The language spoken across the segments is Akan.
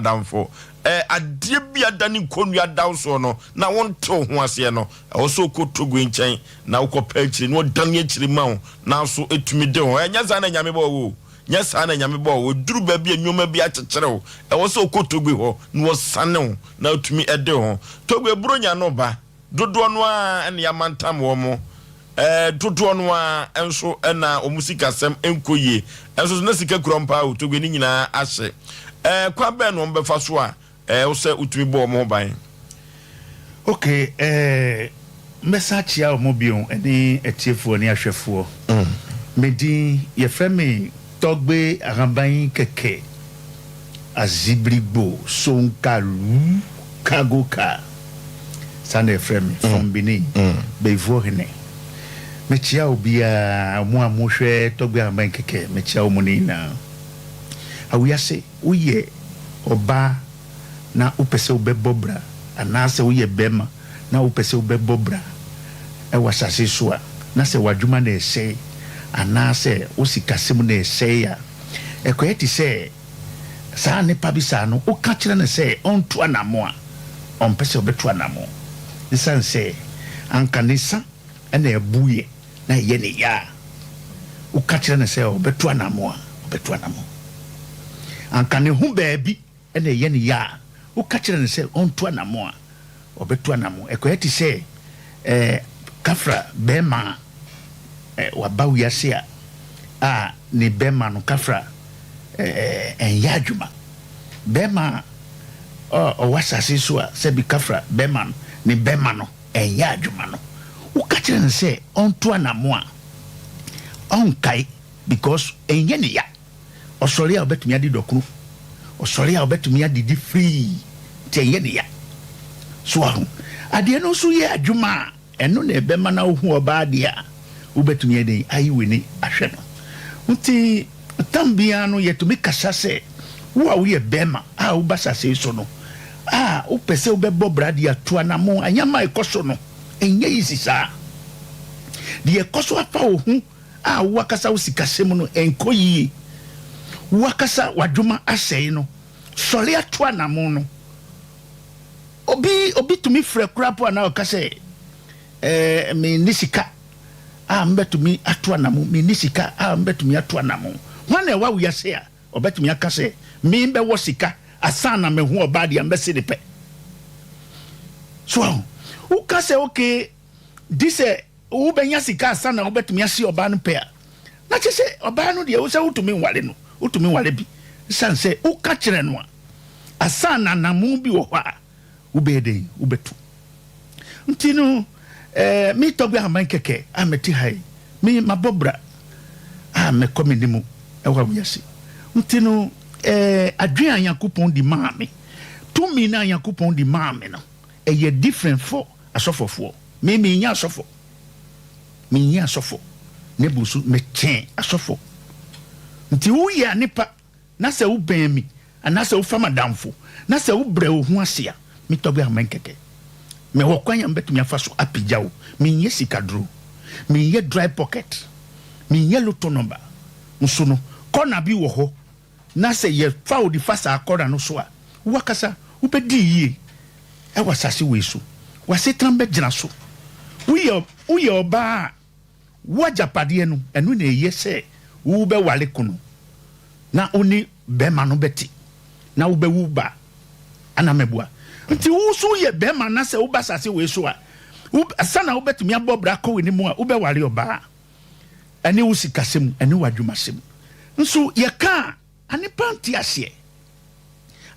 adamfo adie bia dani konua daw so no na wonto ho ase no also kotogu nchen na ukopa akiri no dan akiri ma wo na so etumi de ho enya za na nyame bo wo nya sa na nyame bo wo duru ba bia nyoma bia kyekere wo also kotogu ho no wasane wo na etumi ede ho togwe bronya no ba dodo no a ene yamantam wo mo dodo no a enso na omusika sem enkoye enso na sika krompa wo togwe ni nyina ahye kwa be no mbefa so a Osei utumi bo mo ban. Okay, message ya mo bion eni etiefo ni ahwefo. Medi ye frame togbe aramban keke azibrigbo sonkalu kagoka sane frame from Benin bevo hene. Mechia obia mo amohwe togbe aramban keke mechia omunina. Awiyase uye oba na upese ubebobra anase uye bema na upese ubebobra wasase soa na se wadwuma na ese anase usikasem na ese ya ekoyeti se sa ne pabisa no uka kire na se onto anamo a onpese obeto anamo isanse ankanisa ena ebuye na ye ne ya uka kire na se obeto anamo ankane hu baabi ena ye ne ya ukachira ne se onto anamo a obeto anamo ekoyeti se kafra bema wabawu yase a ni bema no kafra enyadwuma bema o wasase so a se bi kafra bema ni bema no enyadwuma no ukachira ne se onto anamo a onkai because enye ne ya osori a obetumi adi dokuru osori a obetumi adidi free tenye ne ya so ahu ade no so ye adwuma eno na ebema na ohu oba de a obetumi ade ayiwe ni ahwe no nti tambia no yetumi kasa se wo a wo ye bema a wo basase so no a wo pese wo bebo brade ato anamo anyama ekoso no enye yisisa de ekoso afa wo hu a wo akasa wo sikasem no enkoyi wakasa wadwuma asɛe no sɔre ato anamo no obi tumi frɛ krapo na okase me nisika a mbetumi ato anamo me nisika a mbetumi ato anamo wana e wa wiase a obetumi akase me mbe wo sika asana me ho oba de ambese de pe so ukase okay dise wo benya sika asana obetumi ase oba no pe a na chese oba no de wo se utumi nwale no utumi wale bi sanse uka kire no asana na mu bi wo ha ubeden ubetu ntino mi togbe aman keke ameti hai mi mabobra me kominimu ewa wiase ntino adwen Yakupon di maame tumi na Yakupon di maame no ye different for asofofo me nya asofo ne busu me chen asofo nti wo ya nipa na se wo ben mi ana se wo fama damfo na se wo bre wo hu ase a mi togbe aman keke me wo kwanya mbetumi afa so apijawo mi nye sikadro mi nye dry pocket mi nye loto number nso no kona bi wo ho na se ye fa wo di fasa akora no so a wakasa wo bedi yie e wasase we so wase trambe gina so wo ye oba wo japade no enu na eye se wo be wale kunu na oni bema no beti na wo be wu ba ana mebua nti wo so ye bema na se wo ba sase we so a sana wo betumi abobra ko we ni mu a wo be wale oba ani wo sikasem ani wadwumasem nso ye ka ani panti ase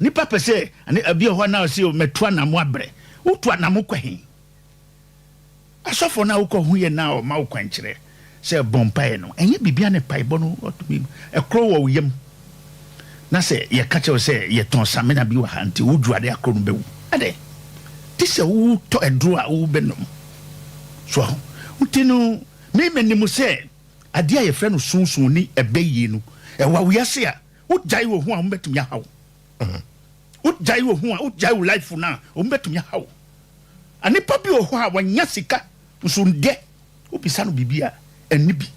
ni papa se ani abi ho na se meto na mo abre wo to na mo kwahin asofo na wo ko hu ye na o ma wo kwankire se bompae no enye bibia ne paibo no otumi ekro wo yem na se ye ka che se ye ton samena bi wa hanti wo duade akro no bewu ade ti se wo to edro a wo benom so utino me menimu se ade a ye frɛ no sunsun ni ebeyi no e wa wiase a wo jai wo hu a mbetumi hawo wo jai wo hu a wo jai wo life na o mbetumi hawo ani papi wo hu a wanya sika nsunde wo bisa no bibia enibi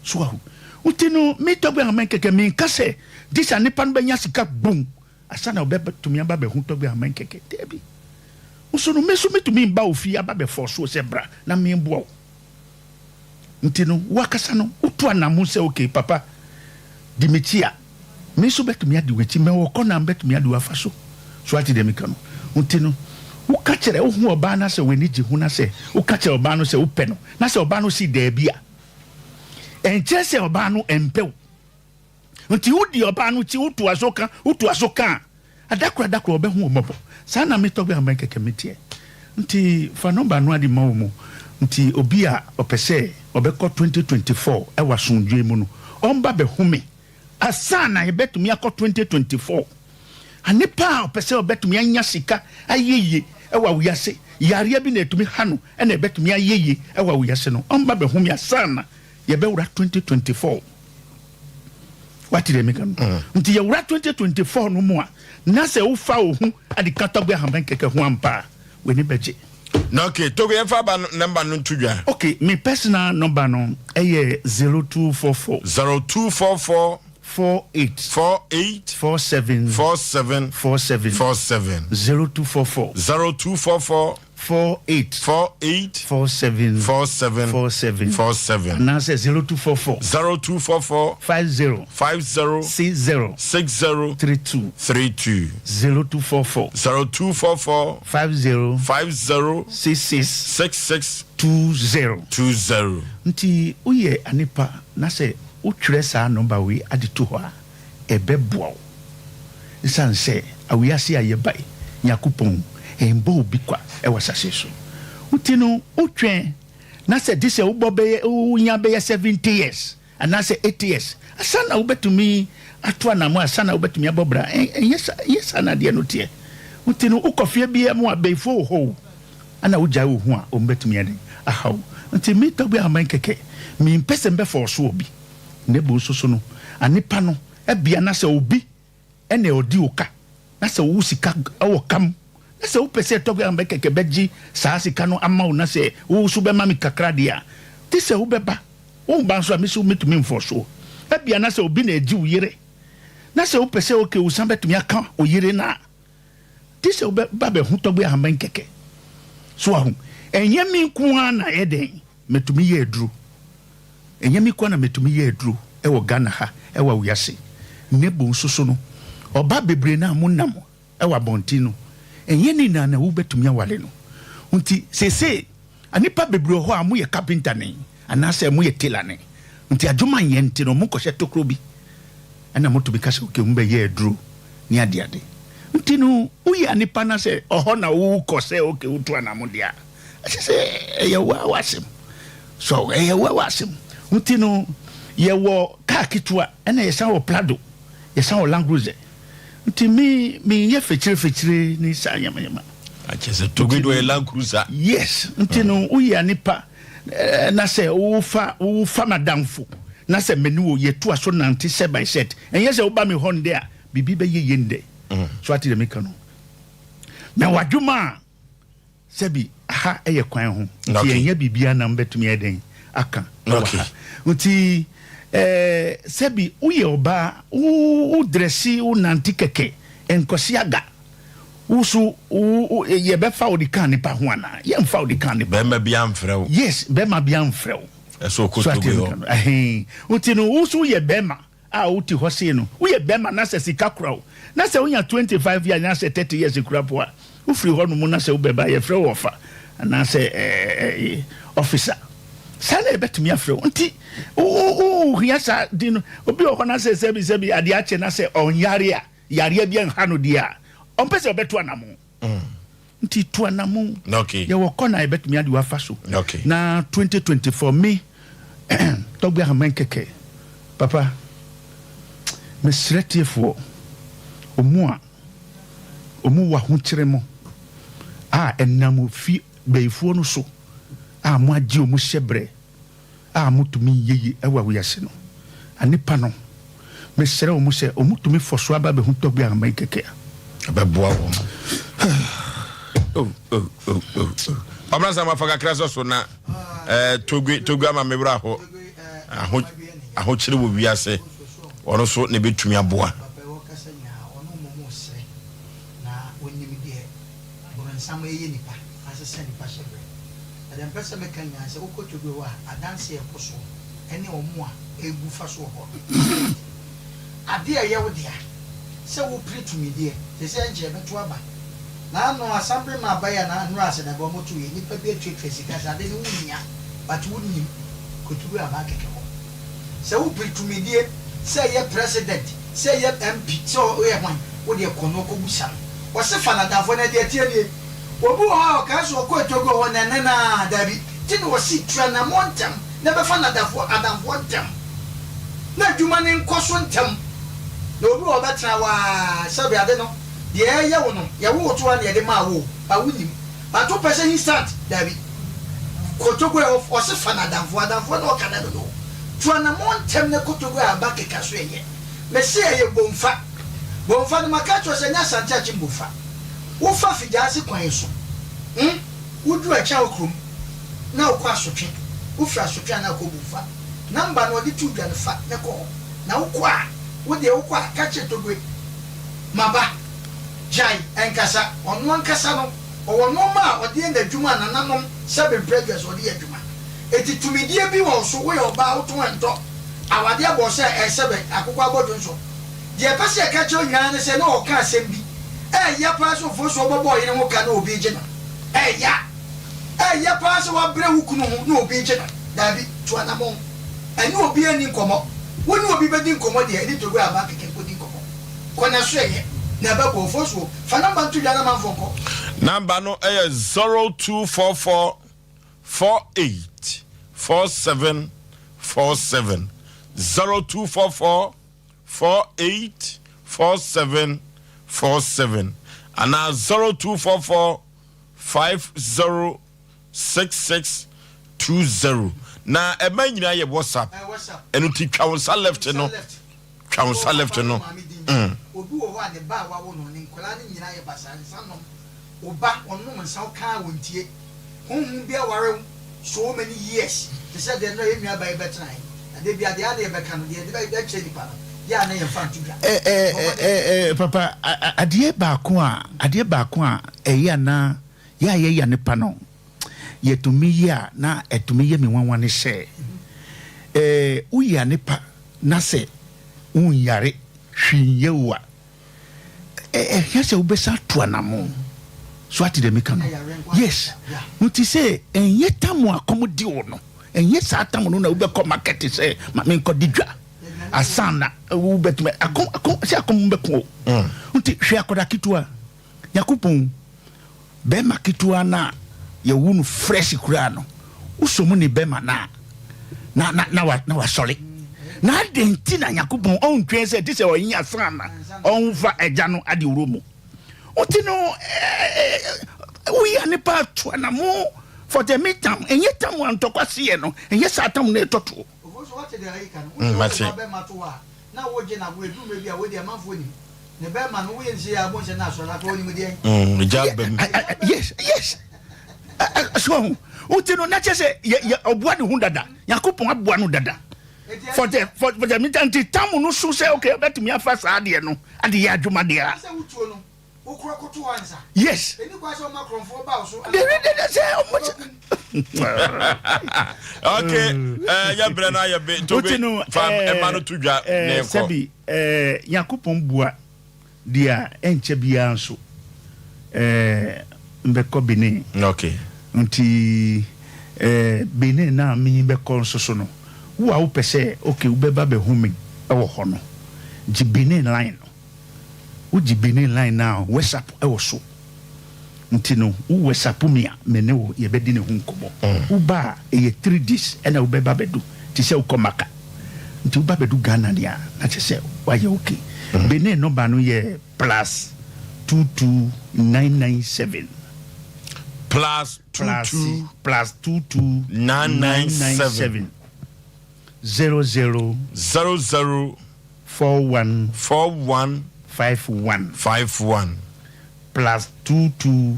so utino me togbe amen keke me kase disa nipa no benya sika bum asana obetumi aba be hu togbe aman keke debi nso no meso metumi mba ofi aba be forso se bra na me mboa nti no wakasa no utu anamu se okay papa dimitia meso betumi adi wechi me wo kona betumi adi wafa so ati de meka no nti no wo ka kire wo hu oba na se weni ji hu na se wo ka kire oba no se wo pe no na se oba no si da bia enche se oba no empew nti wodi oba no ti utu asoka adakra oba hu omobo sa na metogbe aman keke metie nti fa number no adi mawo mu nti obi a opese obekọ 2024 e wasundwe mu no omba be humi asana ebetumi akọ 2024 anipa opese obetumi anya sika ayeye ewa wiase yare bi na etumi hanu e na ebetumi ayeye ewa wiase no omba be humi asana ye be wura 2024 watire meka no nti ye wura 2024 no mu a na se wo fa ohu adi katogbe haman keke ho ampa we ni beje na okay togo ye fa ba number no tudwa okay my personal number no eye 0244 48 47 0244 48 47 na say 0244 50 60 32 0244 50 66 20 nti uye anipa na say utwere sa number we adito ho a ebeboa isan say awiase ayebai yakupon embo obi kwa e wasase so utino utwen na say this e ubobe unya be 70 years and na say 80 years asana ubetumi atwa na mu asana ubetumi abobra yes ana de no tie utino ukofie bia mu abeifo ho ana uja wo hu a ombetumi ade ahaw nti mi togbe aman keke mi mpese mbe for so obi nebo soso no anipa no ebia na se obi ene odi oka na se wo sika awokam na se wo pese togbe amba keke beji saa sika no ama wo na se wo su be mami kakra dia ti se wo beba wo ba so amisi wo metumi mfoso ebia na se obi na eji wo yire na se wo pese oke wo san betumi aka o yire na ti se wo ba be hu togbe amba keke so ahu enye mi nko na eden metumi ye eduru enyami kwa na metumi ye eduru ewo Ghana ha ewa wiase nebo nsoso no oba bebre na amunam ewa bontino enye ni na wo betumi awale no nti sese anipa bebre ho amu ye carpenter ne anase amu ye tailor ne nti adwuma ye nti no mukọ hye tokro bi ana mutumi kase oke mbe ye eduru ni ade nti no uye anipa na se oho na wo kose oke utu anamu dia sese ye wa wasem so ye wa wasem ntino yewo ka kitua ena yesa wo plado yesa wo Land Cruiser nti mi ye fechire ni sa yama achese togido e Land Cruiser yes ntino uye anipa na se wo fa madamfo na se menu ye to aso 97 by set enye se wo ba me honde a bibi be ye yende so ati de meka no na wadwuma sebi ha eye kwan ho nti enye bibia na mbetumi eden aka okay nti sebi uye oba u dresi u nantikeke enkosiaga usu ye be fa odikan ni pa ho ana ye mfa odikan ni be ma bia mfrew yes be ma bia mfrew eso kotogo nti no usu ye be ma a uti hose no uye be ma na se sika kura na se unya 25 years na se 30 years kura po a ufri ho no mu na se ubeba ye frew ofa na se officer sale betumi afre nti hiasa dino obi okona se sebi ade ache na se onyare a yare bia nhano dia ompese obeto anamu nti to anamu okay ye wokona betumi ade wafa so okay na 2024 me togbe haman keke papa me sretiefo omu wa ho kiremo enamu fi beifo no so mo agi o mo hyebre mutumi yeye ewa wiase no anipa no me sere o mo se o mutumi foso aba be hu togbe aman keke abeboa wo Pamasa mafaka kraso so na togu ama mebra ho aho kire wo wiase ono so ne betumi aboa na woni mi de boronsam eye nipa asese nipa shebre adam pese me kan yan se okotogo wa adanse ekoso ene omo a egu fa so ho ade eye wo dia se wo pretu mi de se nje beto aba na no assembly ma baya na no ase na bo moto ye nipa bi atwetwe sika sa de wo nya but wo nim kotogo aba keke ho se wo pretu mi de se ye president se ye MP so ye hwan wo de kono ko busa wo se fanadafo na de tie nie obu ha ka so ko togo ho na na dabi tin wo si tra na montam na be fanadafo adamfo ntam na dwuma ne nkoso ntam na obi wo betra wa sabi ade no de ye wo no ye wo to na ye de ma wo ba wunim ba to pese instant dabi ko togo o se fanadafo adamfo na o kana no tra na montam na ko togo abake ka so ye me se ye bomfa no makacho se nya santa chi bomfa wo fa fidase kwan so wudu a cha okrom na okwa asotwe wo fra asotwe na ko bomfa namba no de tu dwa ne fa ne ko na wo kwa wo de wo kwa ka che togwe maba jai enkasa ono ankasa no o no ma o de na dwuma na nanom seven previous o de adwuma eti tumidie bi wo so wo yo ba wo to ento awade abo se esebe akokwa bodun so de pese ka che onyan ne se na o ka asem bi ya pa so fo so bobo yin ho ka na obi je na ya pa so wa bre hukunu ho na obi je na dabi to anamo eni obi ani nkomo woni obi be di nkomo de eni togo aba keke ko di nkomo ko na so ye na ba ko fo so fa namba ntu ya na man fo ko number no 0244 48 47 47 0244 48 47 47 and now 0244 506620 na e ma nyina ye WhatsApp enu ti twa left no twa left no obi wo wa ne ba wa wo no ne nkola ne nyina ye basa ne sanom oba onno nsa ka wontie honhum bia ware so many years they said they no emi aba e betran ade bia de ade e beka no de be che nipa no ya na ye fa ntudwa papa adie ba ko a eya na ya ye ya nipa no ye tumi ya na etumi ye me wanwa ne she uya nipa na se unyare hwiye wa ya se ubesa tuanamo so ati de meka no yes nti se enye tamu akomodi wo no enye sa tamu no na ubekọ market se ma me nko didwa asana ubetume akom beko nti hwe akoda kitua yakupon bema kitua na ye wunu fresh kura no usomu ni bema na wa sole na denti na yakupon on twen se ti se o yin asana on fa eja no ade uromu nti no we ani pa to na mo for the midterm enye tamu antokwase ye no enye sa tamu na etoto what they are can na wo je na wo edu me bia wo de amanfo ni ne be ma no wo yen se abon se na so na ko ni me de yes so uti no na chese ya obua ne hu dada yakopon abua no dada for the midterm tamu no so say okay bet me afa sa ade no ade ya adwuma de a yes okay ya brana ya be to be fam emanu tudwa ne ko sabi yakopon bua dia enche bia nso mbeko Benin okay nti Benin na mi beko nso so no wo a wo pese okay wo beba be humi e wo ho no ji Benin line uji Benin line now WhatsApp e wo so nti no wo WhatsApp mi a me ne wo ye bedi ne hu nkomo wo ba e 3 days e na wo beba bedu ti se wo komaka nti wo ba bedu Ghana dia na che se wa ye okay Benin no ba no ye plus 22997 plus 22997 00 41 51 plus 22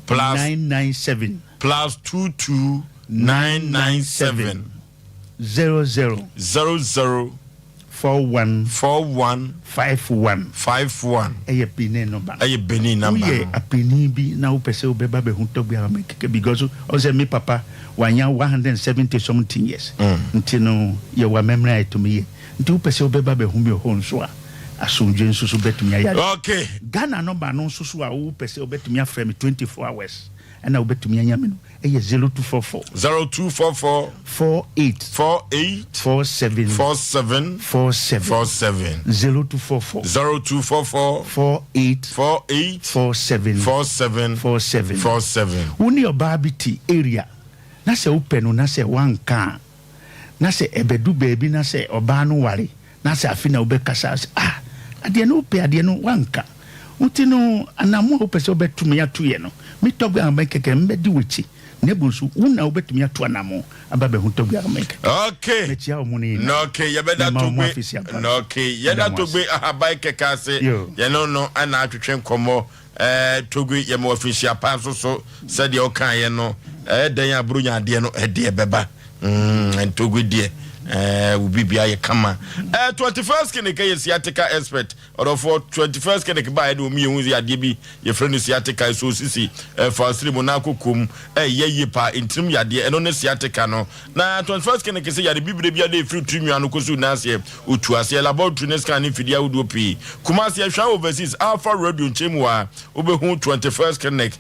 plus 997 plus 22997 00 00 4151 eye Benin number Benin number we a penny bi na wo pese obeba be hunto bi amekeke because Osei me papa wanya 170 something years nti no ye wa memory to me nti wo pese obeba be hu bi ho nso a asumje nso so betumi ya okay Ghana number no nso so a wo pese obetumi afrɛ me 24 hours and I obetumi anya me no eye 0244 48 47 0244 48 47 uni obabiti area na se upenu na se wanka na se ebedu baby na se oba no ware na se afina obekasa ade no pe ade no wanka unti no anamu opese obetumi atoye no mitogbe amekeke mbedi wechi nebunsu una obetumi ato anamu ababe huntogbe amekeke okay mechi a omuni no okay yebeda togbe no okay yeda togbe ahabai kekase ye no ana atwetwe nkomo togbe ye mo official pa so said ye okan ye no dan abrunya ade no de beba togbe de ubibia ye kama 21st clinic ye sciatica expert or for 21st clinic ba de omi ehun ade bi ye friend sciatica so sisi for slim na kokum ye pa intrim yade eno ne sciatica no na 21st clinic se yade bibire bia de free trimia no kosu na se otu ase laboratory ne scan ni fidia wodo pi kuma se hwa overseas alpha radio nchemu a obehu 21st clinic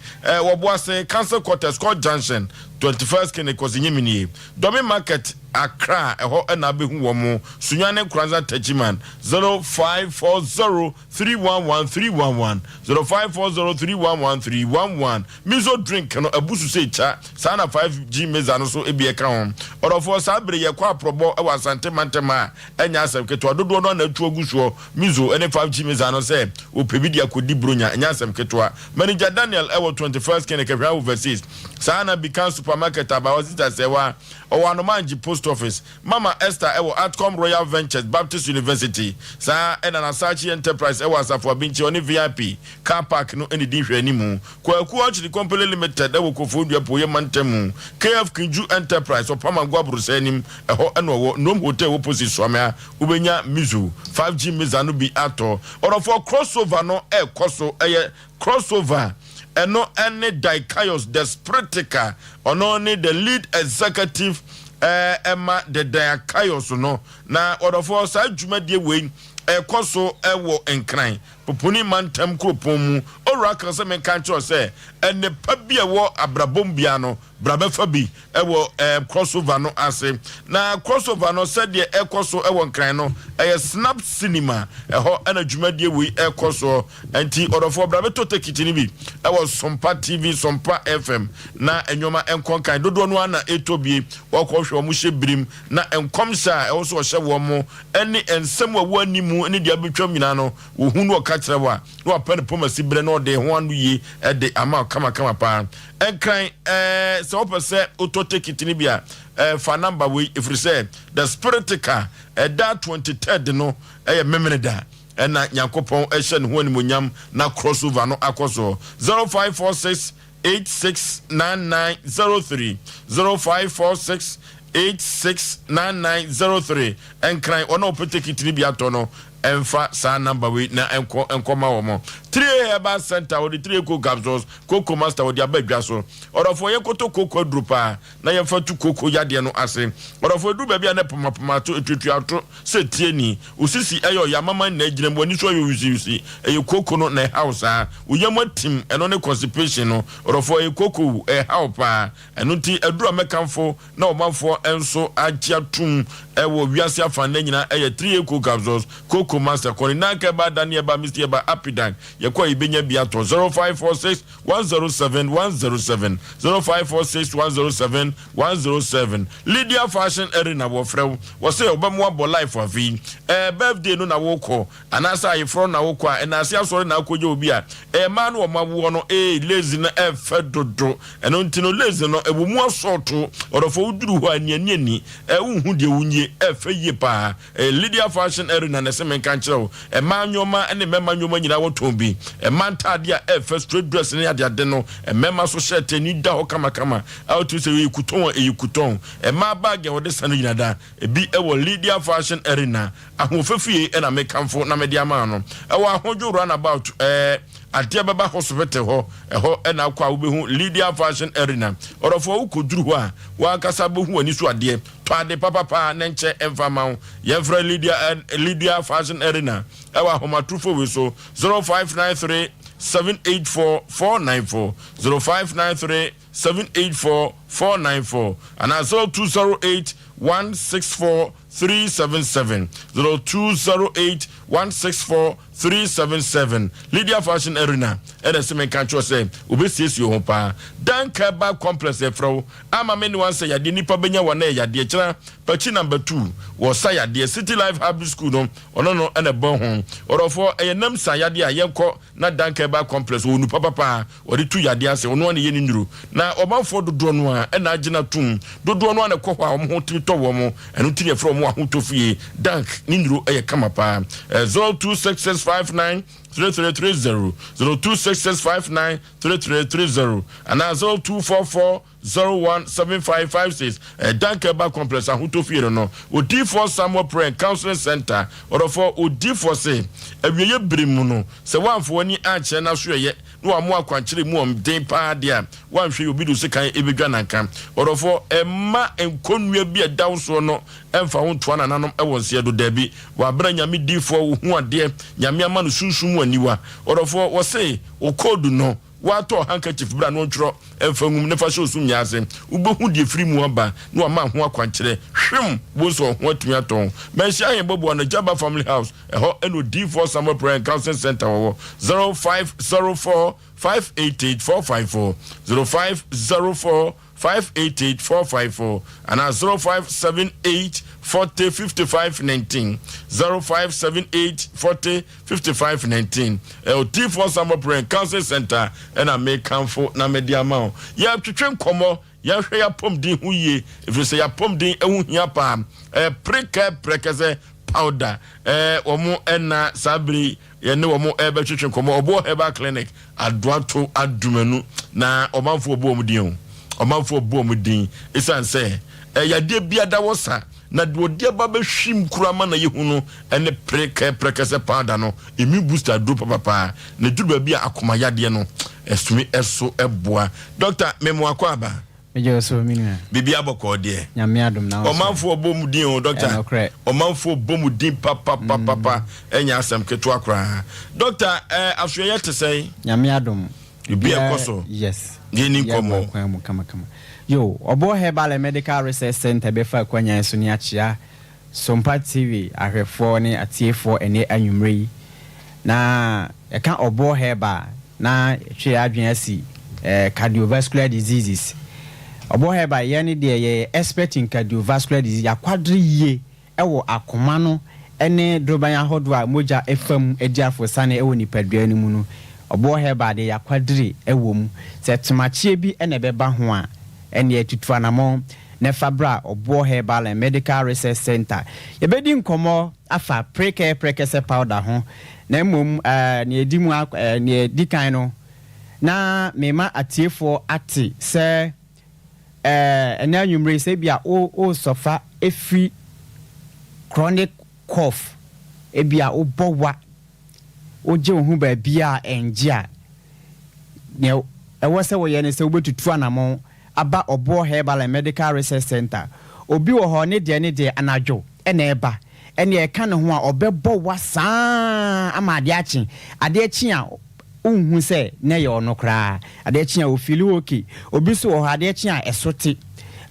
wo bo ase cancer quarter Scott Junction 21st clinic was nyimini domi market Accra eho na behu wo mo sunyane kranza tachiman 0540311311 0540311311 mizo drink no abusu se cha sana 5G meza no so ebie ka ho orofo sabre ye kwa probo e wasante mantema enya asem keto dodo no na atu ogusuo mizo ene 5G meza no se opebidi akodi bronya enya asem keto manager Daniel ewo 21st clinic ehwa overseas sana becan supermarket abawazita sewa Owanomanje post office Mama Esther ewo Atcom Royal Ventures Baptist University sa ena na Sachi Enterprise ewo asafo binchi oni VIP car park no eni din hwe animu kwa ku ochiri company limited ewo kofodua poye mantemu KF Kinju Enterprise opama gwabrusa enim eho ena wo nom hotel opposite swamia ubenya mizu 5G mizanu bi ato orofo crossover no koso eye crossover eno any Dikaios the Spritica only the lead executive Emma the Dikaios no na orofo sa dwumadie we koso ewo enkran poponi mantem kropomu oraka se menka cho se ene pa bia wo abrabom bia no brabefa bi ewo crossover no ase na crossover no se de ekoso ewo nkran no snap cinema eho ena dwumadie we ekoso enti orofo brabeto tekitini bi ewo Sompa TV Sompa FM na enwoma enkonkan dodo no ana etobie wokohwe mu hyebrim na enkomsa ewo so hye wo mo ene ensem wa animu ene dia betwam nyina no wo hunu okatrewa no apane pomasi bre no de ho anu yi de ama kama pa enkran so opese otote kitini bia fa number we if you say the Spritica that 23rd no memeneda na yakopon ehye ne ho animonyam na crossover no akoso 0546 869903 0546 869903 enkran ona opete kitini bia to no emfa sa number we na enkoma wo mo 3 Herbal Center with 3 Coco Capsules Coco Master with abadwa so orofo ye koto Coco drupa na ye fatu Coco yade no ase orofo du ba bia na poma to etutu ato se tieni usisi eyo ya mama na gire mboni so yo usi eyo Coco no na house a uyam atim eno ne constipation no orofo ye Coco help a eno ti edura mekanfo na omanfo enso agia tum ewo wiase afan nyina eye 3 Coco Capsules Coco Master koni na ke ba Daniel ba Mr. ba Apidan yekwa ibenya bia to 0546 107 107 0546 107 107 Lydia Fashion Arena wo frew wo say obamo abo life afi birthday no na wo ko anasa ayefro na wo ko na ase asore na akoje obi a man wo mawo no lazy na fedodo eno ntino lazy no ebumu asoto orofo uduru ho ani unhu de unye efe ye pa Lydia Fashion Arena na se menka nkyerɛ ɛma nyoma ɛne mɛma nyoma nyina wɔtɔn bi ɛma ntade a ɛfɛ straight dress ne ade no ɛmɛma so hyɛ tani da hɔ kamakama a wotu sɛ ɛyɛ kuton ɛma bag a wɔde sane nyina da ebi ɛwɔ Lydia Fashion Arena ahofafie ɛna mekamfo na mede ama no ɛwɔ ahodwo run about adeɛ bɛba hospital hɔ ɛhɔ ɛna akɔ a wobɛhu Lydia Fashion Arena ɔrɔfo wokoduru hɔ a wankasa bɛhu ani so adeɛ to ade papapa ne nkyɛ ɛmfa ma wo yɛmfrɛ Lydia Fashion Arena ɛwɔ ahomatrofo we so 0593 784 494 0593 784 494 and 0208 164 377 0208 164 377 Lydia Fashion Arena and the same country say obesisi ho pa dan kaba complex e fro ama me one say yade nipa benya wana yade kira pachi number 2 wo say yade City Life High School no ono no na bon ho orofo eyenam sa yade a yenko na dan kaba complex wo nu papa wo de tu yade ase ono ne ye ni nduru na obanfo dodo no a na agina tum dodo no na kɔ a ho tito wo mo eno tiri fro mo ahotofie dank ni nduru eye kama pa 026659 3330 026659 3330 and 0244 017556 Dankeba Complex ahutofie no odi4 Samuel Prayer Counseling Center or for odi4 say ewiye brimu no se wanfo ani ache na so ye no amo akwankyere mu om den pa dia wanhwe obi do se kan ebedwa nanka or for emma enkonua bi edaw so no emfa ho to ananom ewon se do dabi wa bra nyame di4 hu ade nyame ama no sunsun aniwa or for wo say o code no wato handkerchief bra no ntro emfangum ne fa so sum nyaase ubohu die free mu aba no ama ho akwankyere hwem bo so ho atumi aton menhia yen bobo na Jaba Family House eho eno D4 Summer Prayer Counseling Center wo 0504 588 454 0504 588 454 and 0578 40 55 19 0578 40 55 19 T4 Summer Prayer Counseling Center and I make comfort na media amount ya twetwe nkomo ya hwe ya pom din hu ye if you say ya pom din ehu hia pa prekese powder omo ena sabri ye ne omo be twetwe nkomo obo herbal clinic adoato adumanu na omanfo obo omudin omanfo bo omudin isan say yade bia da wosa na dode ba be hwim kurama na yehunu ene prekese powder no emi booster do papa na duru ba bia akoma yade no esumi eso eboa doctor memo akwaba meje so minua bibi aboko de nyame adom na omanfo bomudin o doctor omanfo bomudin papa enya asem keto akra doctor asoye te sei nyame adom bibi ekoso yes yeni komo kama yo obo herbal medical research center be fa kwanya so ni achia Sompa TV ahwefo ne atiefo ene anwumre na e kan obo herbal na hwe adwen asi cardiovascular diseases obo herbal ye ne de ye expert in cardiovascular disease yakwadre ye ewo akoma no ene droban ahodo a moja efam ediafo sane ewo nipadua ni mu no obo herbal de yakwadre ewo mu se tumachie bi ene beba ho a ene atutu anamo ne fabra obo herbal and medical research center yebedi nkomo afa prekese powder ho na mum ne edimu ne edikan no na mema atiefo ati se ene anwumre se bia o sofa efri chronic cough ebia o bowa o je ohun ba bia enjia ne ewo se wo ye ne se obetutu anamo aba obo herbal and medical research center obi wo ho ne de anadwo ena eba ene e ka ne ho a obebo wasa ama ade achi a unhu se ne ye ono kra ade achi a ofili oki obi so ho ade achi a esote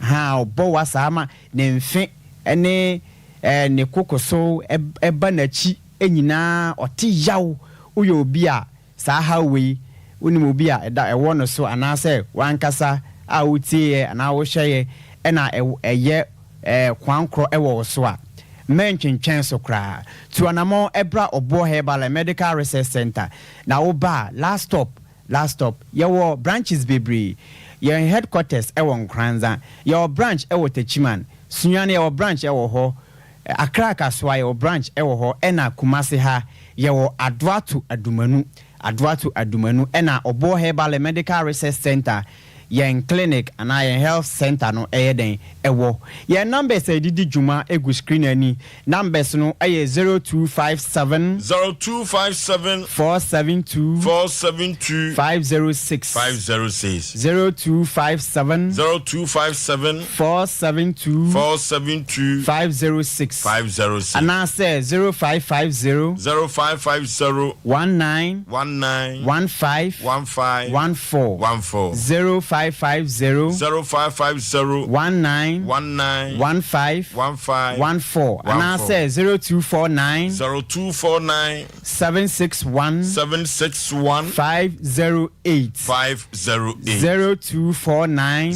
ha obo wasa ama ne mfe ene ne kokoso eba na chi enyina oti yaw uyo obi a sa ha we unim obi a eda ewo no so anase wankasa a utie na wo hye na eye kwankro ewo so a mentwentwen so kra tuanamo ebra obo herbal and medical research center na wo ba last stop your branches bebre your headquarters ewo Nkranza your branch ewo Techiman Sunyane your branch ewo ho Accra Kaswa yɛwɔ branch ɛwɔ hɔ ɛna Kumasi ha yɛwɔ Adwatu Adumanu ɛna Obo Herbal Medical Research Center yɛn clinic and yɛn health center no ɛyɛ den ɛwɔ yɛn numbers ɛdidi dwuma egu screen ani numbers no ɛyɛ 0257 472 506 0257 472 506 and I say 0550 0550 19 15 14 0550 19 15 14 and I say 0249 761 508 0249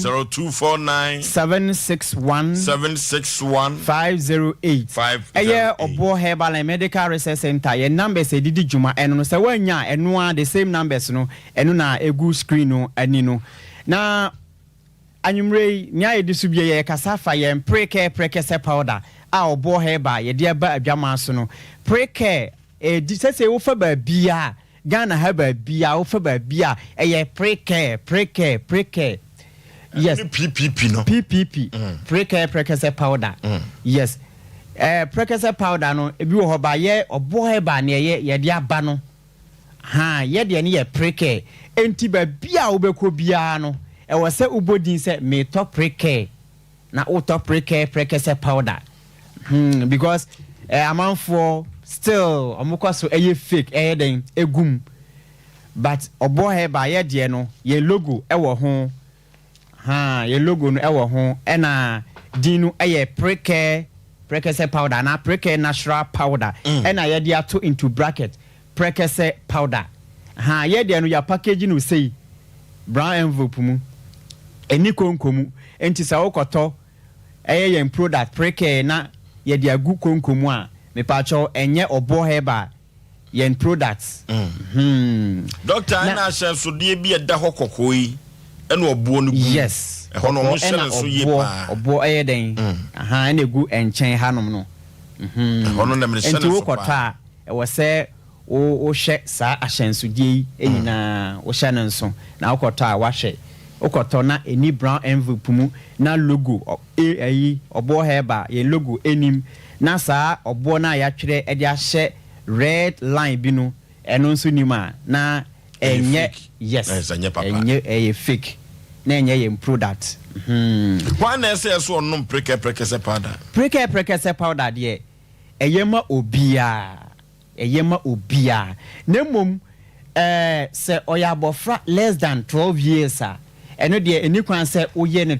761 508 Eye Obo Herbal and Medical Research Center your numbers edidi dwuma eno no se wanya eno a the same numbers no eno na egu screen no ani no na anyumrei nya edisu bia ye kasafa ye prekese powder a Obo Herbal ye de ba adwama so no preke di sese wo fa ba bia Ghana haba bia wo fa ba bia eye preke yes PPP no PPP prekese powder yes prekese powder no ebi wo ba ye Obo Herbal na ye de aba no ha ye de ne ye preke enti ba bia wo be ko bia no e wo se ubodin se me top preke na o top prekese powder because amount for still omukwaso eye fake den egum but Obo Herbal ye de no ye logo e wo ho ye logo no e wo ho e na dinu eye prekese powder na preke natural powder e na ye de ato into bracket prekese powder ye de no ya package no sei brown envelope mu eni konkomu enti sa wokoto eye yen product preke na ye de agu konkomu a me pacho enye Obo Herbal yen products doctor na share so de bi eda hokoko yi ena obo no gu yes hono mo share so ye pa obo eye den na egu enchen hanom no hono na me share so pa e wo se o hye sa ahyensodie enyina o hye no nso na wokoto a wahye wokoto na eni brown envelope mu na logo Obo Herbal ye logo enim na sa Obo na ya twere e de ahye red line bi no eno nso nima na enye yes enye fake na enye ye product why na say so onum prekese powder prekese powder de eyema obia na mom se oya abofra less than 12 years eno de eni kwan se oye ne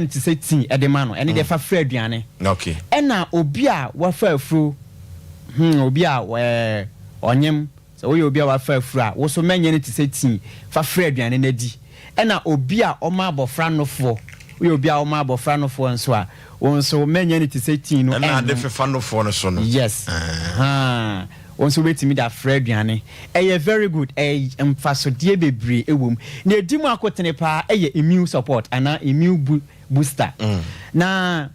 ti se tin edema no ene de fa fra aduane okay ena obia wa fa afro obia onyem se oye obia wa fa afro a wo so menye ne ti se tin fa fra aduane na di ena obia oma abofra nofo oye obia oma abofra nofo nso a won so menye ne ti se tin no ena de fa nofo no so no yes onso betimi da fra aduane very good mfasodie bebre ewom na edimu akotene pa immune support ana immune booster na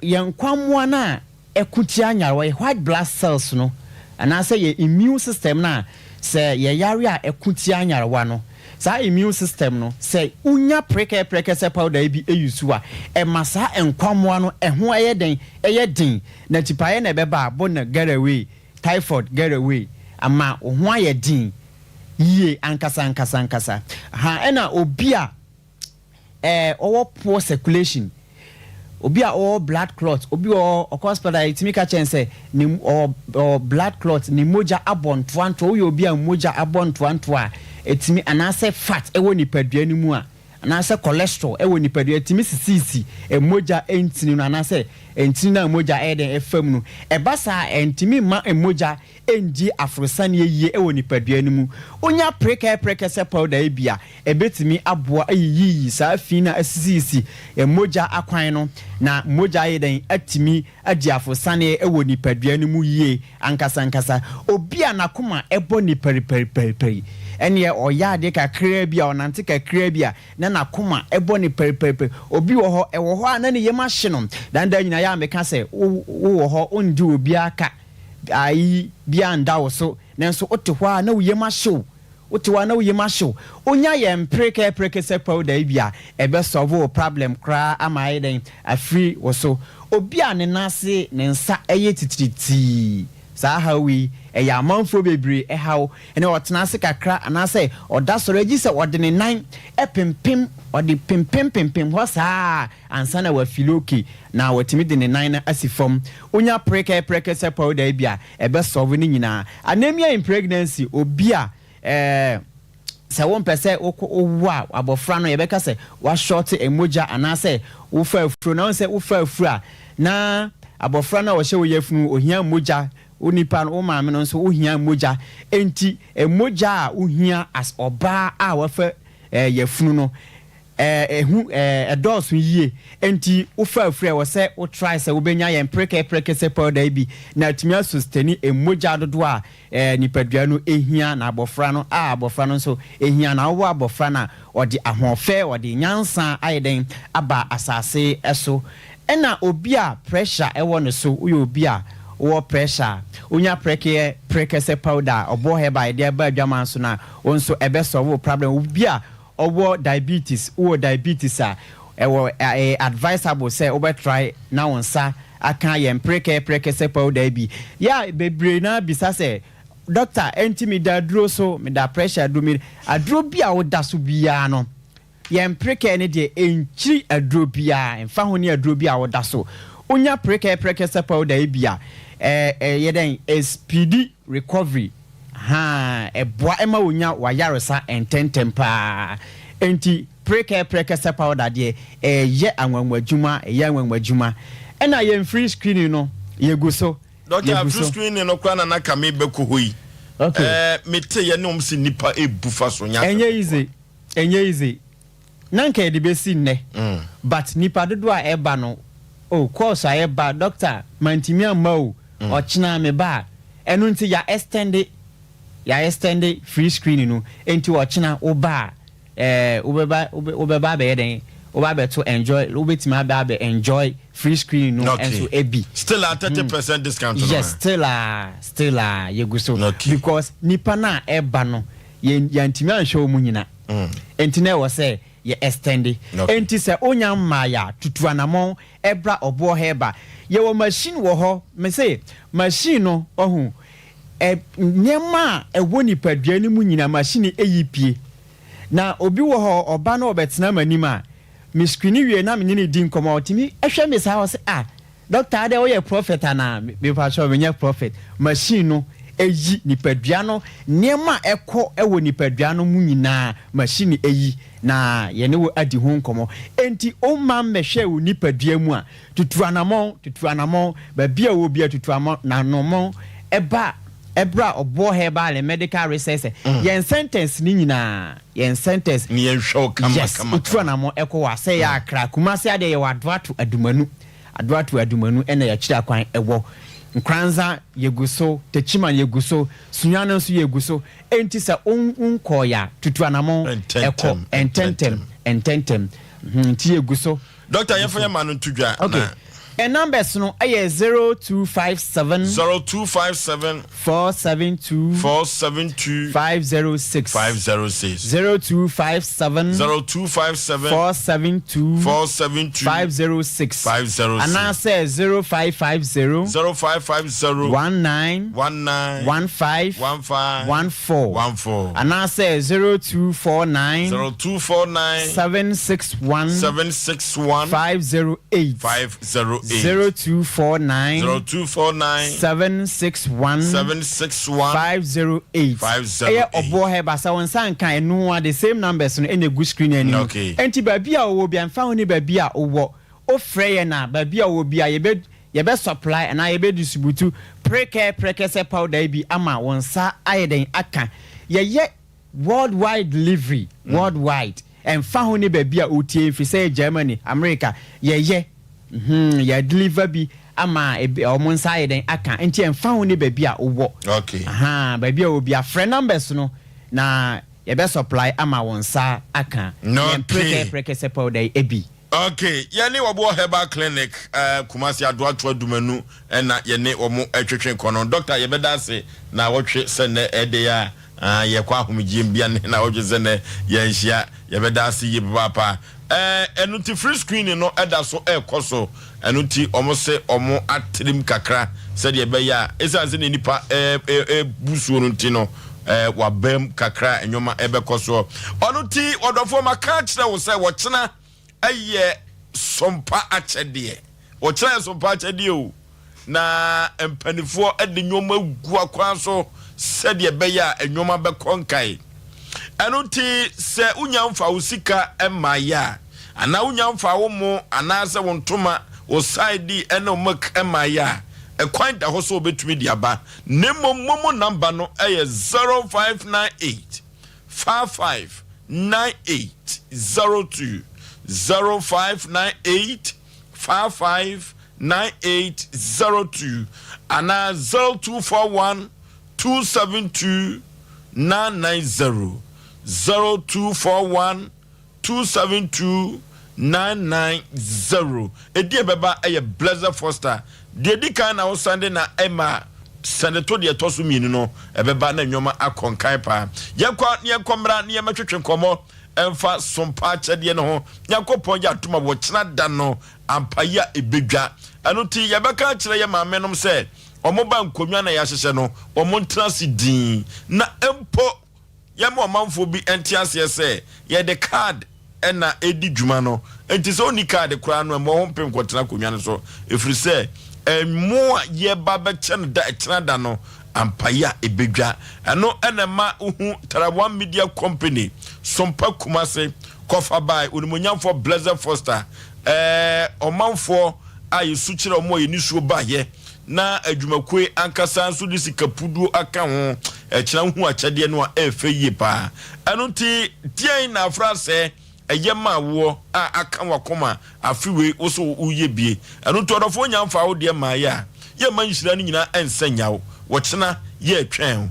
yankwamwa na ekutia nyarwa white blood cells no ana say ye immune system na say ye yare a ekutia nyarwa no sa immune system no say unya prekese powder bi eyusu a masa enkwamwa no ho den na tipaye na beba bo na get away typhoid get away ama ho aye din ye ankasa ena obi a owo poor circulation obi a owo blood clot obi o hospital itimi ka chen say ni blood clot ni moja abontoanto oyo obi a moja abontoanto a etimi anase fat ewo nipadua ni mu a anase cholesterol ewo nipadua etimi sisi emoja entini no anase entini na emoja eden efam no ebasa entimi ma emoja enji afrosane yiye ewo nipadua ni mu onya prekese powder ebia ebetimi aboa ayiyi sa afina asisi emoja akwan no na moja eden atimi adi afrosane ewo nipadua ni mu yiye ankasa obi anakoma ebo ni peri ene oya de kakra bia onante kakra bia na nakoma ebo ne pepepe obi wo ho ewo ho ana ne yema hye no dan da nyina ya meka se wo ho ondi obi aka ai bia nda wo so nanso ote ho a na wo yema hye wote wa na wo yema hye onya ye mpreke se powder bia ebe solve problem kra ama eden afri wo so obi a ne nase ne nsa eye titiriti sa hawi eya amanfo bebre ehaw ene otena se kakra anase oda soro agi se ode ne nan epempem ode pempem ho saa ansa na wa filoki na watimi de ne nan na asifom onya preke se powder bia ebe solve ni nyina anemia in pregnancy obi a se won pese owa abofra no yebeka se wa short emoja anase wo fa afuro na se wo fa afuro na abofra na wo hye wo yafunu ohia emoja onipa no maame no nso ohia emoja enti emoja a ohia as oba a wa fa yafunu no edosu yie enti wo fa afuro wo se wo try se wo benya ye preke se powder bi na tumia sustain emoja dodo a nipadua no ehia na abofra no nso ehia na wo abofra na odi ahofe odi nyansa ayeden aba asase eso ena obi a pressure ewo no so uyo obi a wo pressure unya preke se powder obo heba ide ba adwaman so na wonso ebe solve problem obi a owo diabetes a ewo advisable say obe try na wonsa aka ye preke se powder bi ya bebre na bisa se doctor enti me da duro so me da pressure do me aduro bia wo da so bia no ye preke ne de enchi aduro bia emfa ho ne aduro bia wo da so onya preke se powder bia ye den speedy recovery eboa ema onya wayaresa ententem pa enti preke se powder de ye anwanwadwuma ena ye free screening no ye go so doctor free screening no kwa na ka me beku hoyi okay mete ye ne omsi nipa ebufa so nya enye easy nanka e de besi nne but nipa dodo a eba no course a eba doctor mantimi amma o ochina me ba enu nti ya extend free screening no enti ochina oba obeba be den oba be to enjoy obetima be enjoy free screening no and so ebi still at 30% discount. Yes, still you go so because nipa na eba no ye ntimi anhwe mu nyina enti na wo say ye extend enti se onya mma ya tutuanamon ebra obo heba ye wo machine wo ho me say machine no ohu nyema ewo nipa dua ni mu nyina machine eyipie na obi wo ho oba na obetena manima me screen wie na me ni din koma otimi ehwe me sa ho se doctor ade wo ye prophet ana me pa sure me nya prophet machine no eyi nipadua no niema ekọ ewo nipadua no mu nyina machine eyi na ye ne wo adi ho nkomo enti o ma mehwe wo nipadua mu a tutuanamon ba bia wo bia tutuamon na nomon ebra obo herbal medical research yen sentence ni nyina yen sentence ni yen show kama tutuanamon ekọ wa se ya akra kumase ade ye wadwato adumanu ena ya kira kwan ewo nkranza yeguso techima yeguso sunyana nso yeguso enti sa unkoya tutuanamon ekọ ententem nti yeguso doctor yefo ya manu tudwa okay and numbers no aye 0257 472 506 0257 472 506 and I say 0550 19 15 14 and I say 0249 761 508 0249 761 508 obo heba sa won san kan no the same numbers no ene good screen ani enti ba bia wo bia mfa ho ni ba bia wo ofre na ba bia wo bia ye be supply and ye be distribute preke se powder bi ama won sa ayeden aka ye worldwide delivery worldwide and fa ho ni ba bia otie fi say Germany America ye ya deliver bi ama omo nsa ayeden aka enti emfa ho ne ba bia wo okay ba bia obi a friend numbers no na ye be supply ama won sa aka preke se powder ebi. Okay, yene wabo herbal clinic Kumasi Adoato Dumanu na yene omo etwetwe kono doctor ye beda se na wotwe se ne ede ya ye kwa ahomgiem bia ne na wotwe se ne ye nhia ye beda se ye papa enuti free screen no eda so ekoso enuti omo se omo atrim kakra se de be ya esanse ne nipa busuo no nti no wabem kakra enyoma ebekoso onuti odofo maka kire wo se wo kina aye sompa achede wo kire sompa achede o na empanifo ede nyoma gu akwan so se de be ya enyoma be konkai enuti se unyamfa usika emaya ana unyamfa wo mo ana se wontoma o side ene mak emaya ekwan da ho so obetumi diaba nemomomo number no eye 0598 559802 0598 559802 ana 0241 272 990 0241 272 990 edie beba eye Blazer Foster de di kan na osande na Emma senator de toso mienu no ebeba na nwoma akonkan pa yekwamra ne yematwetwe nkomo emfa sompa chede ne ho yakopon ya tuma wo kina da no ampaya ebedwa anuti yebeka kire ye maamenom se omoba nkonwa na yahyehe no omontra sidin na empo yema omanfo bi entiase se ye de card ena edi dwuma no enti so ni card kura no mo hompem kwotena konwa no so efri se mo ye baba chen da etna no ampaya ebedwa eno enema uhu Tarawan Media Company Sompa Kumase kofa by unimonyamfo Blazer Foster omanfo ayi suchira omo yenisuo ba ye na adwumakwe ankasa nso disi kapudu aka ho ekira hu akyade no a efeye pa eno ti tien na frase eyema wo aka wakoma afiwe oso uye bie eno to odofo nyamfa wo de ma ya ye manhyira ni nyina ensanyawo wo kyena ye twɛn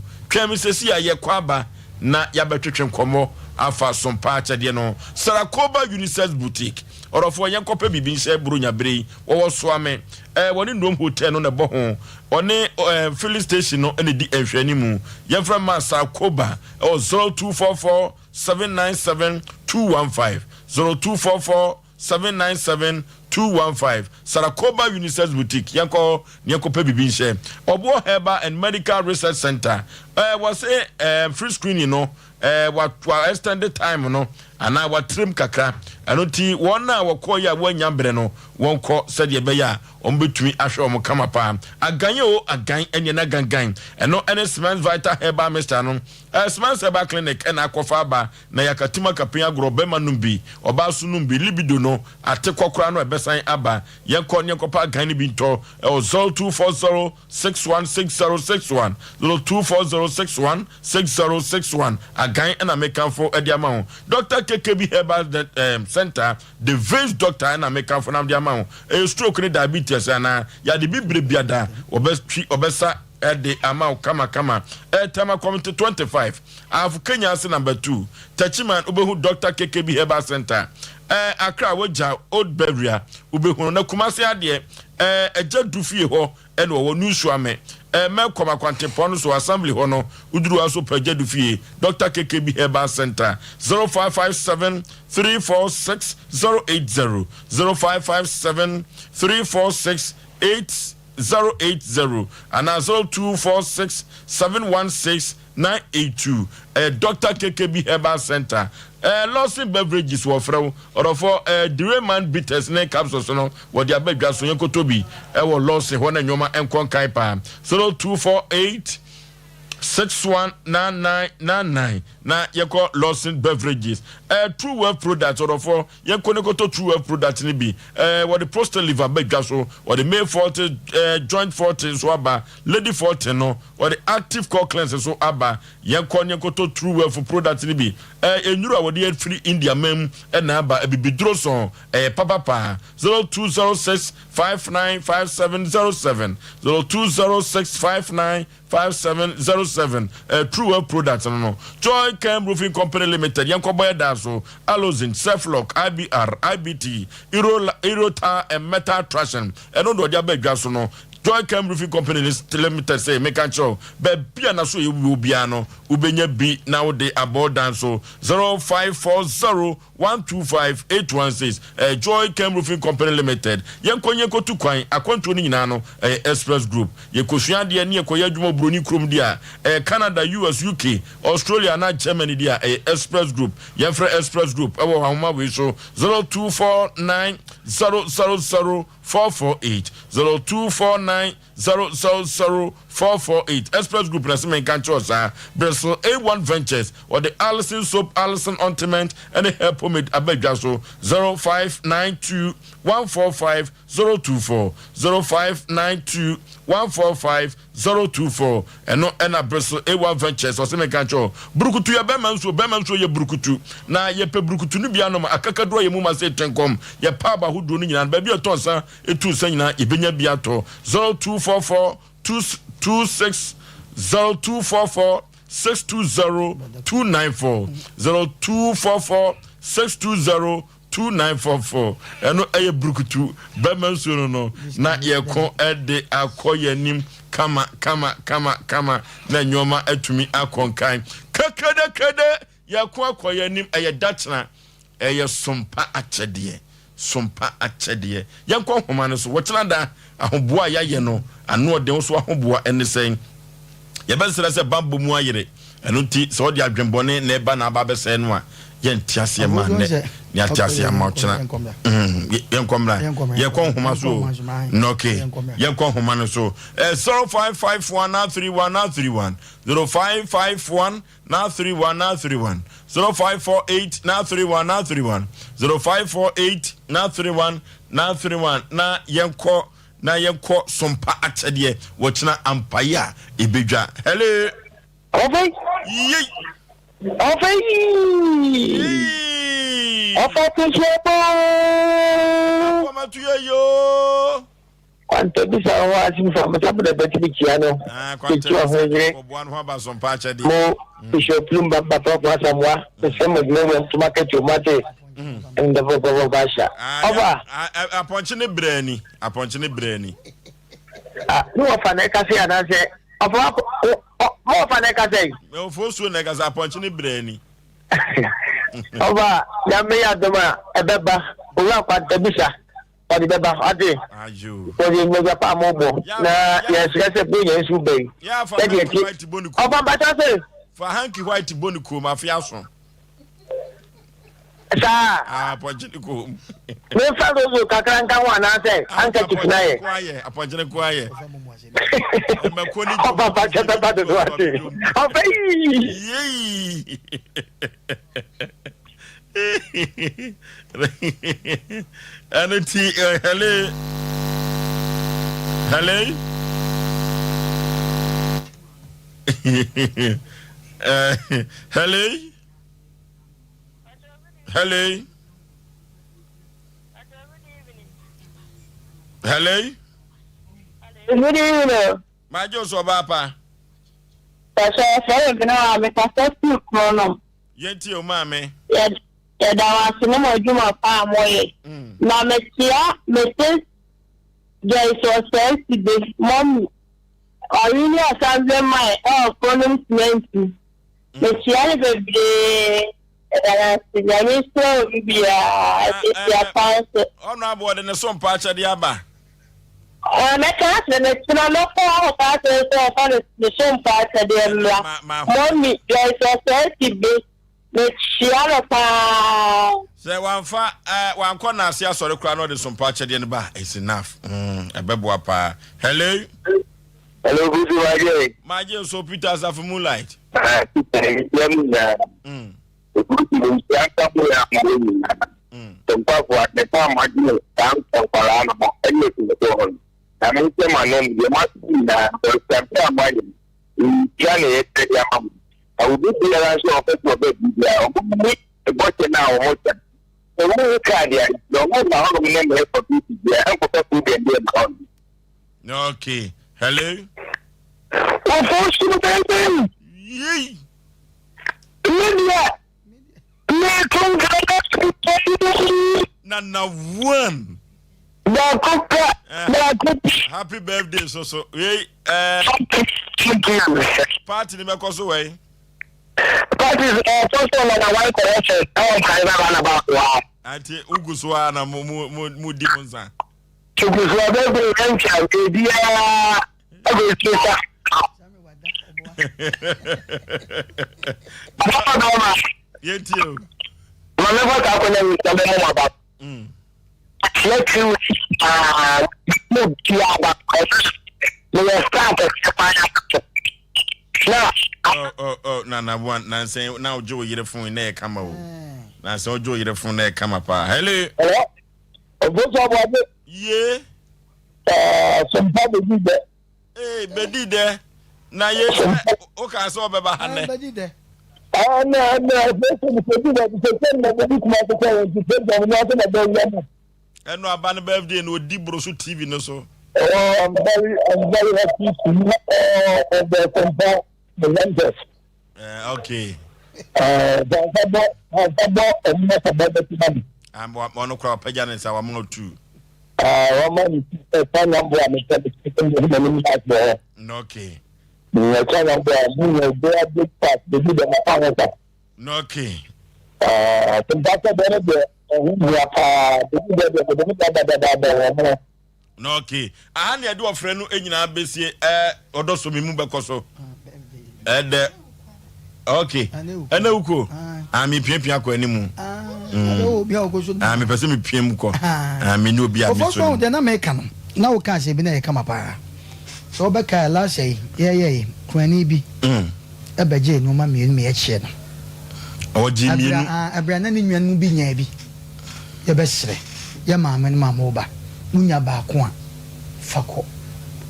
misesi ya ye kwaba na ya betwetwe nkomo afa sompa akyade no Sarakoba Unisex Boutique orofo yen kopa bibi nse burunya brei wo so ame woni ndom hotel no ne bo ho oni filling station no ene di ehwani mu yen fra ma Sarakoba 0244 797 215 0244 797 215 Sarakoba Unisex Boutique yanko kopa bibi nse Obo Herbal and Medical Research Center was free screening no what extended time no ana what trim kakra anoti wona wakoya wanyambre no wonko sede be ya ombetumi ahwe om kama pa aganye o agan enye na gangan eno Smans Vital Herbal Mr no Smans Herbal Clinic ena akofa ba na yakatima kapia agrobema numbi oba su numbi libido no ate kokora no ebesan aba yenko nyekopa agan ni binto 0240 616061 0240 616061 agan ena mekanfo ediama Dr. KKB Herbal Center the veins doctor ena mekanfo na ediama stroke ni diabetes ana ya de bibre biada obesa the amount kama tema committee 25 of Kenya number 2 Tachiman ubehu Dr. KKB Herbal Center Accra Woja Old Beria ubehu na Kumasi ade eja dufie ho ene wo nusuame me koma kwantepon so assembly ho no uduru aso paja dufie Dr. KKB Herbal Center 0557 346 080 0557 346 8080 and 0246 716 982 Dr. KKB Herbal Center Lawson beverages were from or for Direman bitters ne capsules no what their big gas on Kotobi Lawson one and Yoma and Konkaipa 0248 619999 na yeko Lawson beverages True Wealth products or for yeko to True Wealth products ni bi what the prostate liver big gas or the male forte joint forte so aba lady forte no or the active core cleanser so aba yeko to True Wealth products ni bi enura what the free India mem na aba bibidro so papa 0206 595707 0206 5707 True Well Products no Joy Cam Roofing Company Limited yanko boy daso Alozin Selflock IBR IBT Irota and Metal Traction eno do dia badwa so no Joy Cam Roofing Company Limited say make an show bia na so you bia no ubenya bi na wo de abodan so 0540125816 Joy Cam Roofing Company Limited yenkonye kotu kwan akwantu ni nyina no Express Group yekosua de ne yekoya adwuma broni krom dia Canada US UK Australia na Germany dia Express Group yenfre Express Group ewo homa we so 0249000448 0249000448 Express Group na semen kan chosa Bristol A1 Ventures or the Allison Soap Allison Ointment and the hair pomade abedwa so 0592145024 0592145024 and no ena Bristol A1 Ventures or semen kan cho brukutu ya beman so ye brukutu na ye pe brukutu ni bia no akakadro ye mu ma se tenkom ye pa ba hodo ni nyina ba bi otonsa etu san nyina ibenya bia to 024426 0244 620-294 0244-620-2944 eno eye brukutu bemanso no na ye ko ede akoyanim kama na nyoma atumi akonkan kakade ye ko akoyanim eye datna eye sompa achede ye ko homa no so wochana da ahoboa ya ye no ano de so ahoboa ene sen yebesere se bambo mu ayire eno ti so de adwenbone na eba na aba bese no a ye ntiase ma ne ni atiase ma ochena yenkomra ye kon homa so no okay ye kon homa no so 0551 0551 0548 0548 na yenko na yenko sompa achede wochina ampaya ebedwa hello Ofei Ofei Koma tuyo Quanto bisa wa simfa mtabuda betini kiano kichwa hojre obwan ho ba sompa achede mo bishop baba kwa samwa sema gnewe tumake chomate ndavo basha oba aponche ne brani no ofana kasi anase ofa mo ofana kasi me fosu ne kasi aponche ne brani oba ya me ya doma ebeba owa kwanta bisa odi beba ade ajo odi mega pa mobo na yes kase pe yen su be ya fa white bonu ko oba bata se fa hanky white bonu ko ma fi aso sa aponche ko me fa rozo kakranka wana se anka tikinaye kwaye aponche kwaye makoni oba bata bata do ate oba yey Anati hello Good evening. Majo so bapa Pasha fere bina me pastor krono. yenti o mame Ya dawa sinema juma pa moye. Na metia metes Yaw Osei Aboagye mom. Orini asamble mai pronoun mentu. Metia le bebe sigani so bibia ya panse. ono abode ne so mpa achade aba Meka se ne tuna no ko pa se so fa ne so mpa achade mla. Mommy Yaw Osei Aboagye me chiara pa se wanfa wanko na ase asore kura no de so mpa achade ne ba is enough ebebo pa hello good evening. maje so Peters of Moonlight Okay, hello. Oforisuo baby. Yee. Media. Me congratulations. Na one. Happy birthday, so. Hey, party ni meko so way. Party is first one on a white correction. I can't about wow. Auntie Uguswa na mu dimonza. Uguswa baby encha dia aguswa. Yetio. Mama ba ta ko na mi ta mo about. Let's see no kia about. We start oh na one na say now Joe yire phone na e kama o. Na say Joe yire phone na e kama pa. Hello. Osei Aboagye. Ye. Sompa bedi de. Bedi de. Na ye o ka so be ba hane. Bedi de. Na bedi de se na bedi kuma se se na na na. Eno aban birthday no di broso TV no so. I'm very happy to meet the Sompa the okay. I'm one of our pajamas, our mono too. Okay. Okay. I had do a friend who in our base or so me move so. Okay. I know. I'm in Piaco anymore. I'm a person with Piemco. I'm in Nubia. They're not making. Now can't say be come up. So back last say, yeah, Queenie be a badge, no mammy and me a shed. Oh, Jimmy, a brand new be navy. Your best say, your mamma and mamma. Munya bakwa fako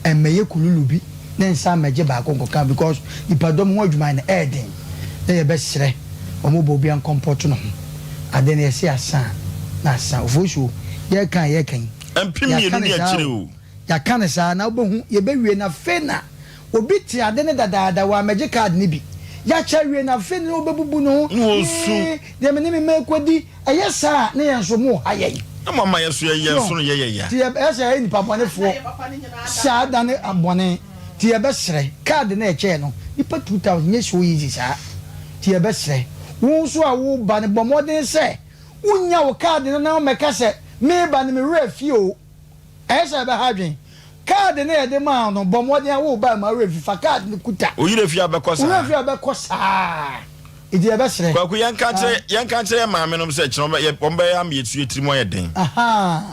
emeye kululubi na nsa meje bako nkoka because ipadom ho adwuma na eden na ye besere omobo bia nkompoto no ade na yesi asa na asa Oforisuo ye kan empimi no ya kire o ya kan sa na obohu ye bewie na fe na obi ti ade ne dadaada wa meje card ni bi ya cha wie na fe na obebubu no osu de me ni me kwadi ayesa na ye nso mo haye Mama yesu so no ye. Ti e se ni papa ne fo. Sa da ne abone. Ti e be sere. Card na e che no. Ipa 2000 nye so easy sa. Ti e be sere. Wo so a wo ba ne bomodin se. Unya wo card no na me ka se me ba ne me refi o. E se be ha dwen. Card na e de ma no bomodin a wo ba ma refi fa card ne kuta. O yire fi abekosa. O refi abekosa. Idi ebesere kwaku yanka kire maame no se kire ye bomba ya me yetu etiri ye den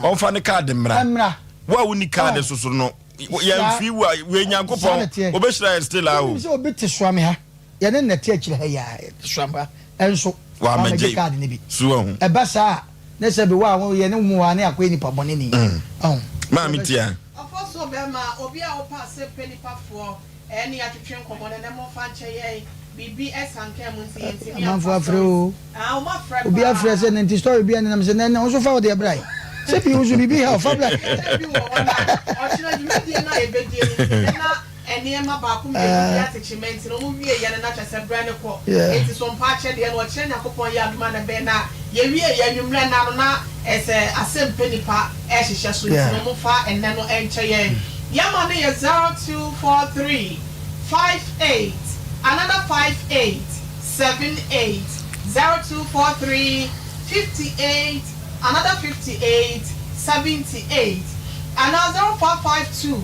onfa ne card mra wa woni card soso no ya fi wa we nyankopon obeshira still awo so obeti swame ha ye ne nete akire ha ya swamba enso wa meje card ne bi suwa hu ebasa ne se bi wa ye ne mu wa ne akwa ni pabone ni maame tia Oforisuo be ma obi a opa se penipa fo eni atwetwe nkomo ne mo fa nche ye Bibi esanke munsi yentimi amanfo afro uma fra obi afro se nti story bi anam se na so fa wo de brai se bi uzu bibi ha fa bra bi wo wona o chira jumedi na ebedie na eniema ba ku me bi attachment no mu wie ye na chese bra ne ko enti so mpa che de no chira nyakopon ya aduma na be na ye wie ya nwumre na no na ese Asem Mpe Nipa e hihye so nti no mu fa enne no enche ye yama ne ye 0243 58 another 58 78 0243 58 another 58 78 another 0452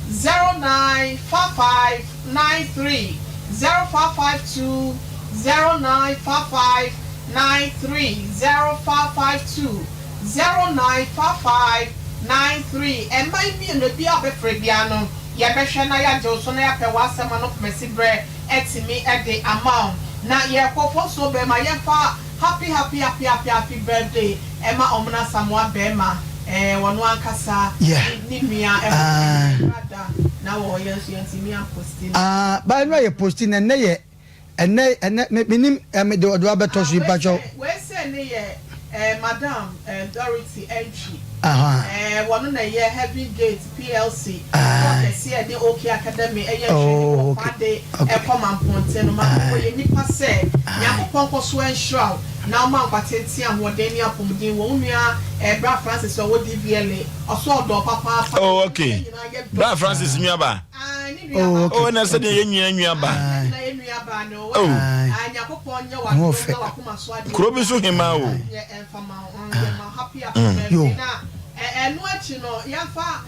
0955 93 0552 0955 93 0552 0955 93 and my be no be a befrebiano ya behwe na ya joso na ya pe wasema no komesi bre etimi e the amount na ye Oforisuo be ma ye fa happy birthday ema omna samwa be ma wono ankasa ni mia na wo ye so yentimi aposting ba no ye posting enne ye enne minim me do abeto so ipacho we say ne ye madam Dorothy entry one na ye Heavy Gate PLC okay see the OK Academy training Friday come and ponte no ma we nipa say yakopon koso ensure na ma kwatenti ahoden ni apomden wo nua Bra Francis wo DVL oso odo papa oh okay Bra Francis nua ba oh na say de nua ba na nua ba no yakopon nya wa na wakoma so ade krobi so hema o enfama on happy after na enu achi no yafa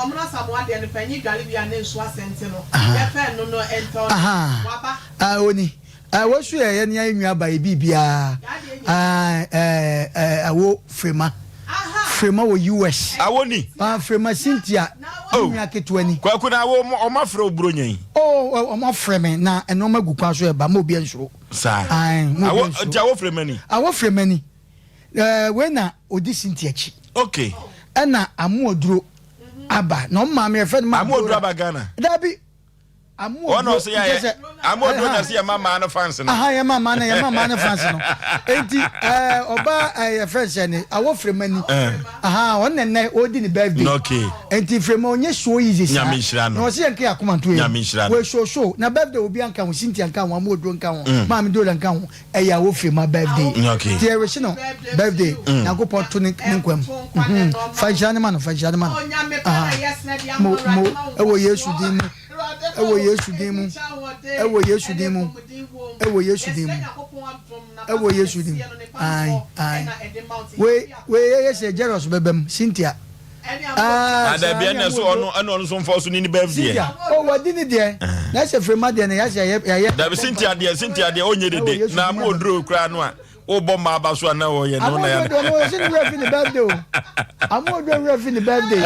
omna samoa de no panyi dwale bia na nso asente no yafa no ento waba oni wosu ye ne anwa ba bibia awo frema wo US awoni frema Cynthia anwa ketwani kwaku na wo omafre obronyan omo freme na eno magu kwa so e ba mo bia nsuro sa awo fremani we na odi Cynthia chi okay ena amuoduro aba no ma me fe ma amuoduro aba Ghana dabi ono se ya amuoduro na se ya mama na fans no ya mama na fans no enti oba ya friend ni awo fremani onne odi ni birthday okay enti frema onye so easy sa nyamishira no se yanke akomanto we show na birthday obi anka ho Cynthia anka ho amuoduro anka ho ma me do anka ho ya wo frema birthday okay tie we no birthday na go pot to ni nkwam fa jane man mo ewo Yesu din ewo Yesu dim ai we yes jealous bebem Cynthia ada bia na so ono so mfo so ni birthday wadi ni de na se frema de na ya da Cynthia de onye dede na mo odro kra no a o bomba aba so na wo ye no na ya birthday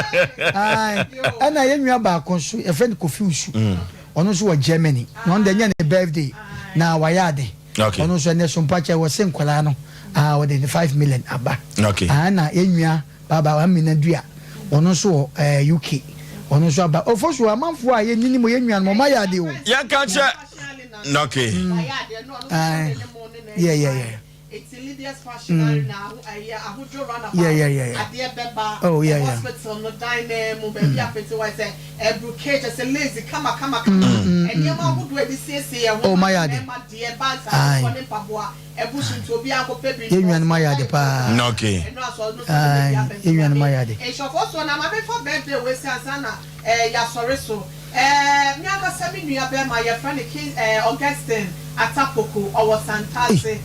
ai ana ye nwa ba kon so e friend Kofi Usu ono so wa Germany no nda nya ne birthday na wayade ono so ne Sompa che wo senkwala no wo de 5 million aba ana enwa baba wa mina dua ono so UK ono so aba ofosu amanfo a ye nini mo ye nwa no ma yade o ya ka che okay yeah it's Lydia's fashionary now ahujo run about adie beba hospital no dine mo baby afete wa say ebruke just say lazy kama eni ma hudo e siesie e ho ma yade ma die banza ko ne paboa ebusu nti obi akopɛ bi yenwan ma yade pa okay eno aso no yenwan ma yade e shofo so na ma be for birthday we say asana ya sorry so mi aka sami nua be ma ya friend Augustine Atapoko owo Santase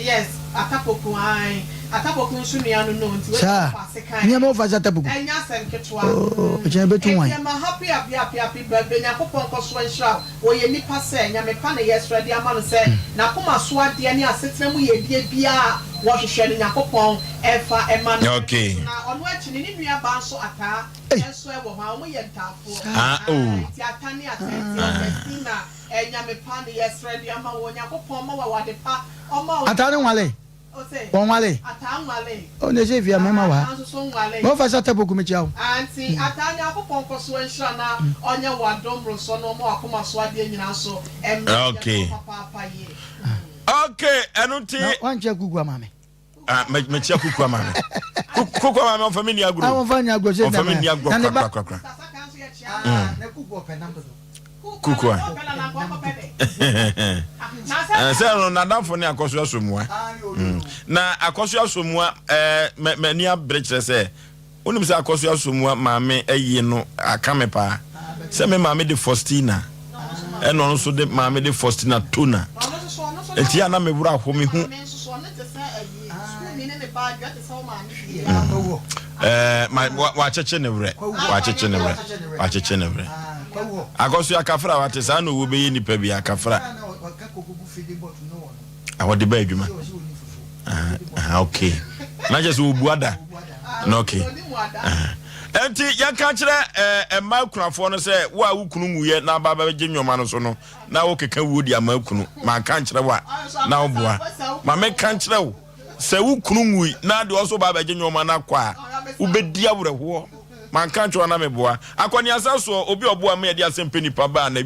yes Atapoko ai Atapoko nsu nua no nti we pass kan ni ma fa Atapoko enya sem ketwa je betu wan ma happy birthday nya kopon ko so nsha wo ye nipa se nya me pa na yes ready ama no se na koma so ade ne asetena mu ye die bia wo hwehwe ne nya kopon efa ema no okay na ono achi ni nua ba nso ata enso e wo ha mo ye ntafo ti atani atenti na enya me pa na yes ready ama wo nya kopon ma wa de pa oma atani wale Bon wale atanwale o ne je via mema wa mo fa Atapoko me chiao anti atanya akopon koso enhira na onya wa domro so no mo akoma so ade nyina so okay okay enuti wan che kuku amame me chia kuku amame kuku amame on family agro on family agro se on family agro kwa na kuku openando kuku se no na danfo ne akoso asomua na akoso asomua mani abreche se onim se akoso asomua maame ayi no akame pa se me maame de Faustina eno no so de maame de Faustina tona enti ana me bura ho me hu wa cheche ne wre akoso akafra wate sa no wo be nipa bi akafra awode ba adwuma okay na just wo buada no okay enti yanka kire emma kunafo no se wo a wo kunu muye na baba gye nwoma no so no na wo keka wo di ama kunu ma kan kire wa na wo bua ma me kan kire wo se wo kunu mui na de oso baba gye nwoma na kwa wo bedi awreho man kan kire na me bua akwani asaso obi obo am ye de Asem Mpe Nipa ba na